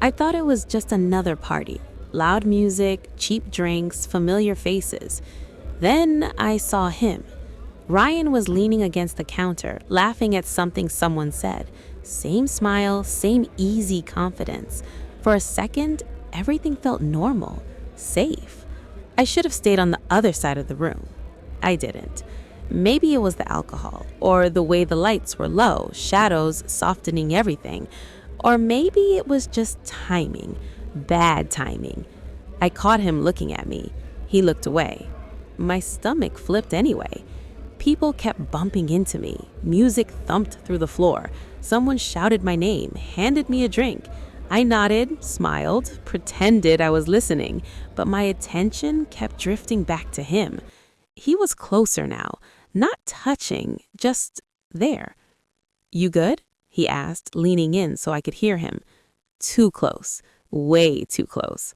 I thought it was just another party. Loud music, cheap drinks, familiar faces. Then I saw him. Ryan was leaning against the counter, laughing at something someone said. Same smile, same easy confidence. For a second, everything felt normal, safe. I should have stayed on the other side of the room. I didn't. Maybe it was the alcohol, or the way the lights were low, shadows softening everything. Or maybe it was just timing, bad timing. I caught him looking at me. He looked away. My stomach flipped anyway. People kept bumping into me. Music thumped through the floor. Someone shouted my name, handed me a drink. I nodded, smiled, pretended I was listening, but my attention kept drifting back to him. He was closer now, not touching, just there. "You good?" he asked, leaning in so I could hear him. Too close, way too close.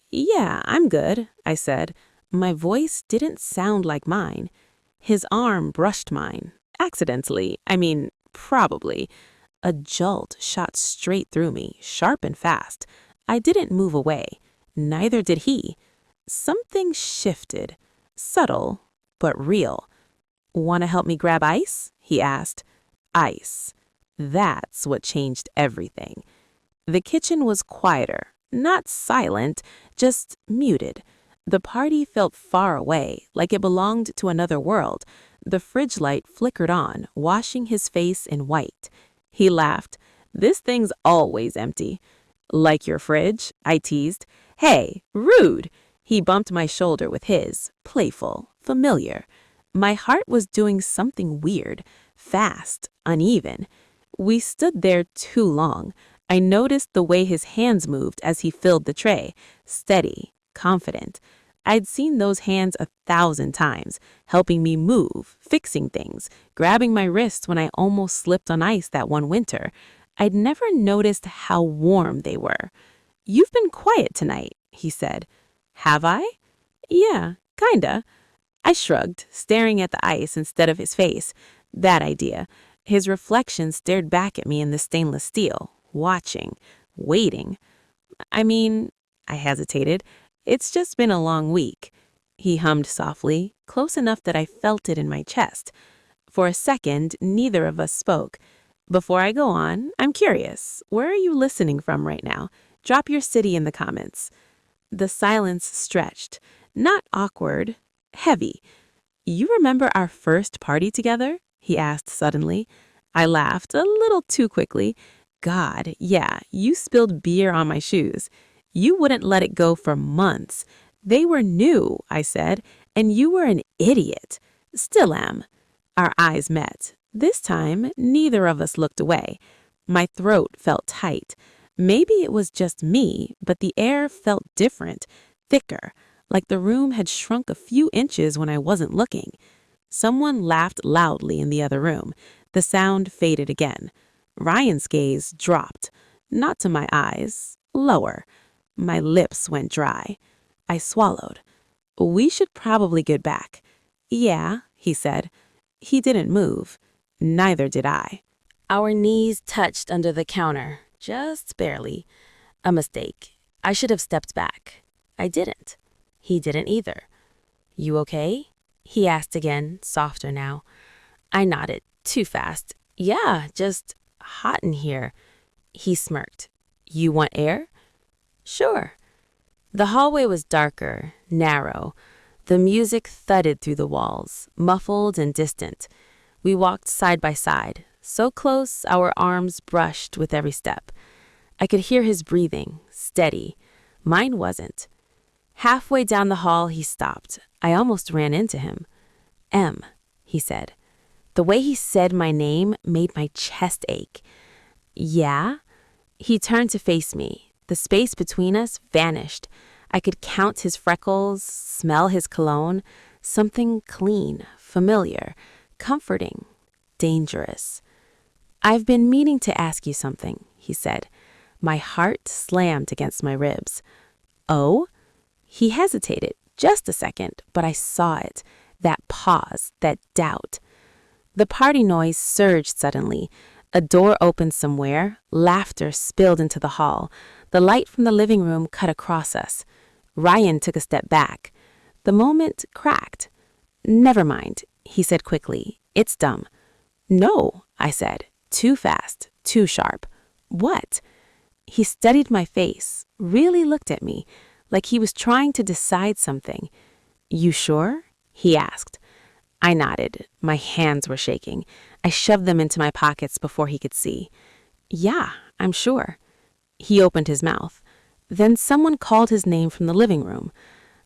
"Yeah, I'm good," I said. My voice didn't sound like mine. His arm brushed mine. Accidentally, probably. A jolt shot straight through me, sharp and fast. I didn't move away. Neither did he. Something shifted. Subtle, but real. "Want to help me grab ice?" he asked. Ice. That's what changed everything. The kitchen was quieter, not silent, just muted. The party felt far away, like it belonged to another world. The fridge light flickered on, washing his face in white. He laughed. "This thing's always empty." "Like your fridge?" I teased. "Hey, rude!" He bumped my shoulder with his, playful, familiar. My heart was doing something weird, fast, uneven. We stood there too long. I noticed the way his hands moved as he filled the tray, steady, confident. I'd seen those hands 1,000 times, helping me move, fixing things, grabbing my wrist when I almost slipped on ice that one winter. I'd never noticed how warm they were. "You've been quiet tonight," he said. "Have I?" "Yeah, kinda." I shrugged, staring at the ice instead of his face. That idea. His reflection stared back at me in the stainless steel, watching, waiting. I hesitated. "It's just been a long week." He hummed softly, close enough that I felt it in my chest. For a second, neither of us spoke. "Before I go on, I'm curious. Where are you listening from right now? Drop your city in the comments." The silence stretched. Not awkward, heavy. "You remember our first party together?" he asked suddenly. I laughed, a little too quickly. "God, yeah, you spilled beer on my shoes. You wouldn't let it go for months. They were new," I said, "and you were an idiot." "Still am." Our eyes met. This time, neither of us looked away. My throat felt tight. Maybe it was just me, but the air felt different, thicker, like the room had shrunk a few inches when I wasn't looking. Someone laughed loudly in the other room. The sound faded again. Ryan's gaze dropped, not to my eyes, lower. My lips went dry. I swallowed. "We should probably get back." "Yeah," he said. He didn't move. Neither did I. Our knees touched under the counter, just barely. A mistake. I should have stepped back. I didn't. He didn't either. "You okay?" he asked again, softer now. I nodded, too fast. "Yeah, just hot in here." He smirked. "You want air?" "Sure." The hallway was darker, narrow. The music thudded through the walls, muffled and distant. We walked side by side, so close our arms brushed with every step. I could hear his breathing, steady. Mine wasn't. Halfway down the hall, he stopped. I almost ran into him. "M," he said. The way he said my name made my chest ache. "Yeah?" He turned to face me. The space between us vanished. I could count his freckles, smell his cologne. Something clean, familiar, comforting, dangerous. "I've been meaning to ask you something," he said. My heart slammed against my ribs. "Oh?" He hesitated just a second, but I saw it. That pause, that doubt. The party noise surged suddenly. A door opened somewhere, laughter spilled into the hall. The light from the living room cut across us. Ryan took a step back. The moment cracked. "Never mind," he said quickly. "It's dumb." "No," I said. Too fast, too sharp. "What?" He studied my face, really looked at me, like he was trying to decide something. "You sure?" he asked. I nodded. My hands were shaking. I shoved them into my pockets before he could see. "Yeah, I'm sure." He opened his mouth. Then someone called his name from the living room.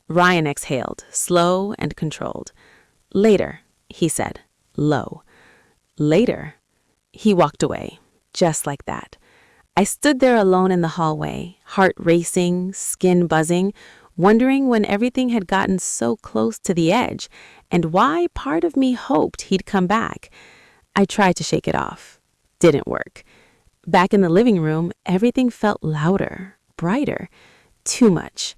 Ryan exhaled, slow and controlled. "Later," he said, low. "Later." He walked away, just like that. I stood there alone in the hallway, heart racing, skin buzzing, wondering when everything had gotten so close to the edge and why part of me hoped he'd come back. I tried to shake it off. Didn't work. Back in the living room, everything felt louder, brighter. Too much.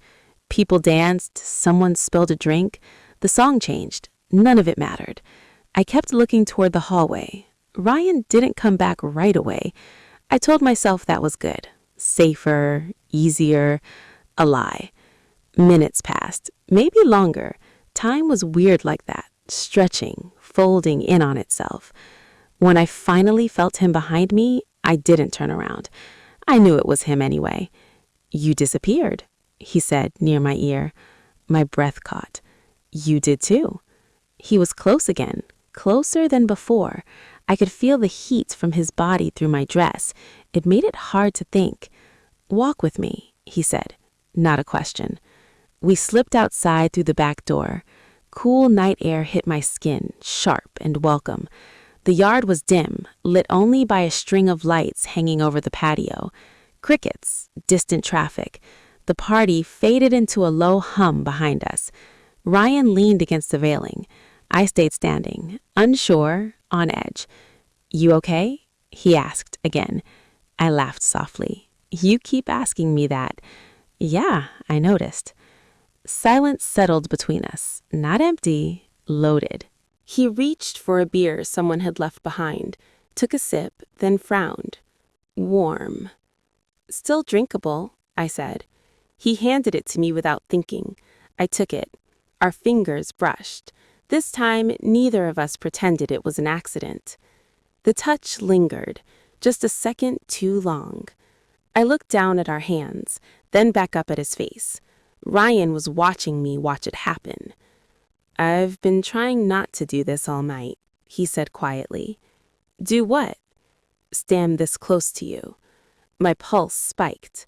People danced, someone spilled a drink. The song changed. None of it mattered. I kept looking toward the hallway. Ryan didn't come back right away. I told myself that was good. Safer, easier, a lie. Minutes passed, maybe longer. Time was weird like that, stretching, folding in on itself. When I finally felt him behind me, I didn't turn around. I knew it was him anyway. "You disappeared," he said near my ear. My breath caught. "You did too." He was close again, closer than before. I could feel the heat from his body through my dress. It made it hard to think. "Walk with me," he said, not a question. We slipped outside through the back door. Cool night air hit my skin, sharp and welcome. The yard was dim, lit only by a string of lights hanging over the patio. Crickets, distant traffic. The party faded into a low hum behind us. Ryan leaned against the railing. I stayed standing, unsure, on edge. "You okay?" he asked again. I laughed softly. "You keep asking me that." "Yeah, I noticed." Silence settled between us, not empty, loaded. He reached for a beer someone had left behind, took a sip, then frowned. "Warm." "Still drinkable," I said. He handed it to me without thinking. I took it. Our fingers brushed. This time, neither of us pretended it was an accident. The touch lingered, just a second too long. I looked down at our hands, then back up at his face. Ryan was watching me watch it happen. "I've been trying not to do this all night," he said quietly. "Do what?" "Stand this close to you." My pulse spiked.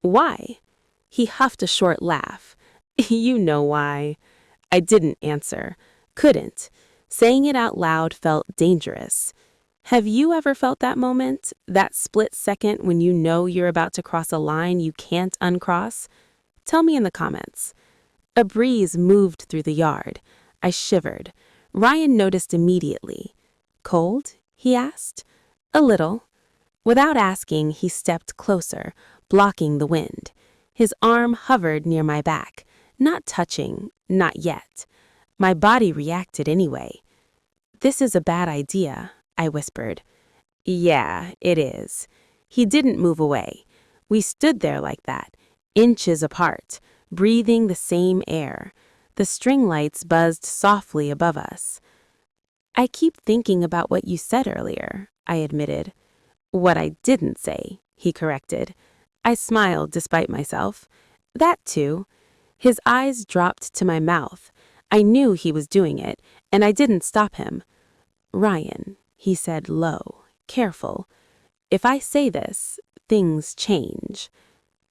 "Why?" He huffed a short laugh. "You know why." I didn't answer. Couldn't. Saying it out loud felt dangerous. Have you ever felt that moment? That split second when you know you're about to cross a line you can't uncross? Tell me in the comments. A breeze moved through the yard. I shivered. Ryan noticed immediately. "Cold?" he asked. "A little." Without asking, he stepped closer, blocking the wind. His arm hovered near my back, not touching, not yet. My body reacted anyway. "This is a bad idea," I whispered. "Yeah, it is." He didn't move away. We stood there like that, inches apart, breathing the same air. The string lights buzzed softly above us. "I keep thinking about what you said earlier," I admitted. "What I didn't say," he corrected. I smiled despite myself. "That too." His eyes dropped to my mouth. I knew he was doing it, and I didn't stop him. "Ryan," he said low, careful. "If I say this, things change."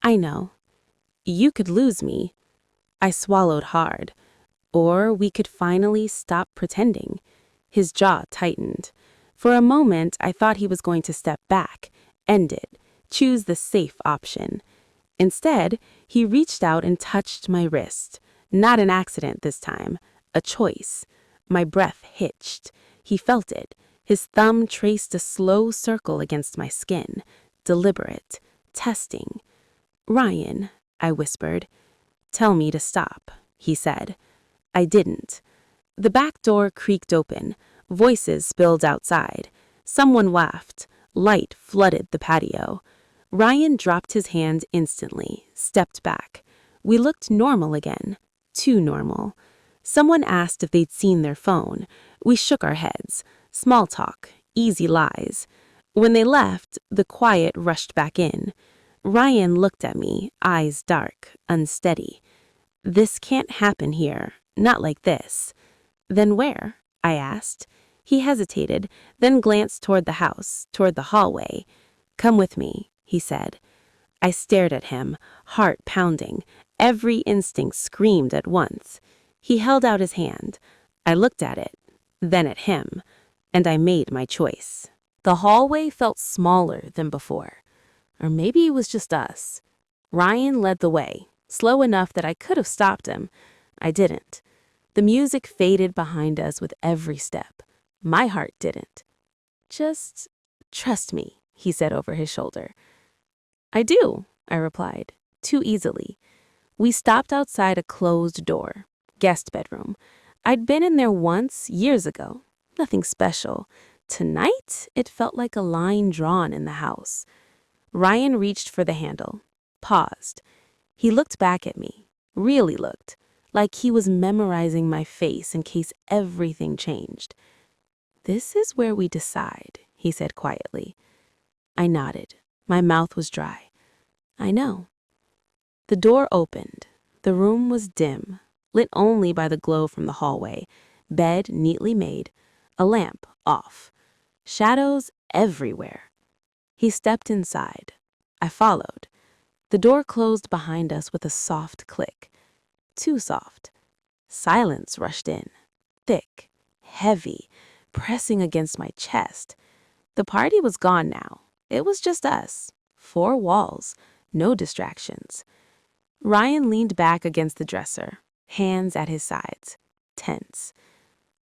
"I know." "You could lose me." I swallowed hard. "Or we could finally stop pretending." His jaw tightened. For a moment, I thought he was going to step back, end it, choose the safe option. Instead, he reached out and touched my wrist. Not an accident this time, a choice. My breath hitched. He felt it. His thumb traced a slow circle against my skin, deliberate, testing. "Ryan," I whispered. "Tell me to stop," he said. I didn't. The back door creaked open. Voices spilled outside. Someone laughed. Light flooded the patio. Ryan dropped his hand instantly, stepped back. We looked normal again. Too normal. Someone asked if they'd seen their phone. We shook our heads. Small talk, easy lies. When they left, the quiet rushed back in. Ryan looked at me, eyes dark, unsteady. This can't happen here. Not like this. Then where? I asked. He hesitated, then glanced toward the house, toward the hallway. Come with me, he said. I stared at him, heart pounding. Every instinct screamed at once. He held out his hand. I looked at it, then at him, and I made my choice. The hallway felt smaller than before. Or maybe it was just us. Ryan led the way, slow enough that I could have stopped him. I didn't. The music faded behind us with every step. My heart didn't. Just trust me, he said over his shoulder. I do, I replied, too easily. We stopped outside a closed door, guest bedroom. I'd been in there once, years ago. Nothing special. Tonight, it felt like a line drawn in the house. Ryan reached for the handle, paused. He looked back at me, really looked, like he was memorizing my face in case everything changed. This is where we decide, he said quietly. I nodded. My mouth was dry. I know. The door opened. The room was dim, lit only by the glow from the hallway, bed neatly made, a lamp off, shadows everywhere. He stepped inside. I followed. The door closed behind us with a soft click. Too soft. Silence rushed in, thick, heavy, pressing against my chest. The party was gone now. It was just us. 4 walls, no distractions. Ryan leaned back against the dresser, hands at his sides, tense.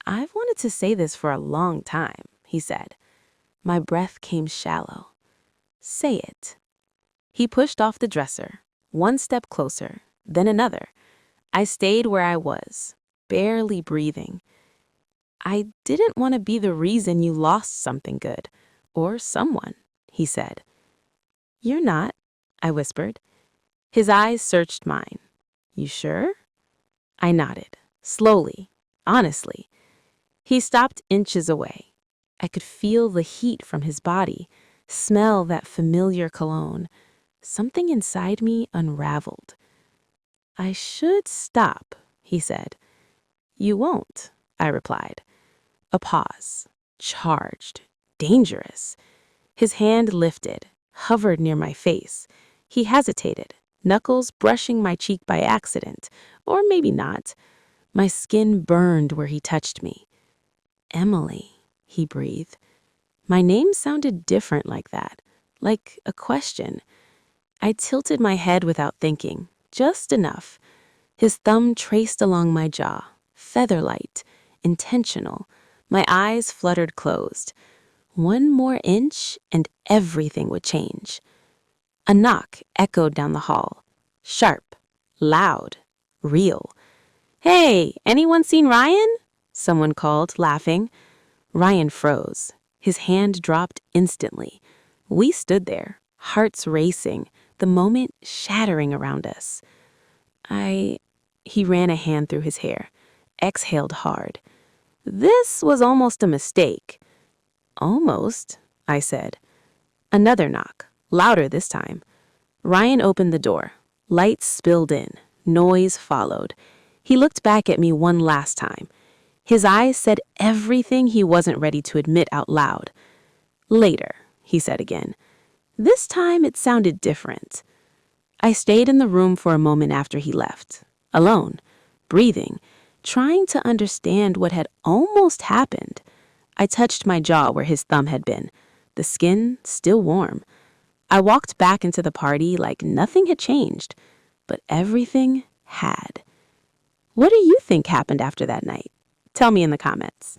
I've wanted to say this for a long time, he said. My breath came shallow. Say it. He pushed off the dresser, one step closer, then another. I stayed where I was, barely breathing. I didn't want to be the reason you lost something good, or someone, he said. You're not, I whispered. His eyes searched mine. You sure? I nodded, slowly, honestly. He stopped inches away. I could feel the heat from his body, smell that familiar cologne. Something inside me unraveled. I should stop, he said. You won't, I replied. A pause, charged, dangerous. His hand lifted, hovered near my face. He hesitated, knuckles brushing my cheek by accident, or maybe not. My skin burned where he touched me. Emily, he breathed. My name sounded different like that, like a question. I tilted my head without thinking, just enough. His thumb traced along my jaw, feather-light, intentional. My eyes fluttered closed. 1 more inch and everything would change. A knock echoed down the hall. Sharp, loud, real. Hey, anyone seen Ryan? Someone called, laughing. Ryan froze. His hand dropped instantly. We stood there, hearts racing, the moment shattering around us. He ran a hand through his hair, exhaled hard. This was almost a mistake. Almost, I said. Another knock, louder this time. Ryan opened the door. Lights spilled in. Noise followed. He looked back at me one last time. His eyes said everything he wasn't ready to admit out loud. Later, he said again. This time it sounded different. I stayed in the room for a moment after he left, alone, breathing, trying to understand what had almost happened. I touched my jaw where his thumb had been, the skin still warm. I walked back into the party like nothing had changed, but everything had. What do you think happened after that night? Tell me in the comments.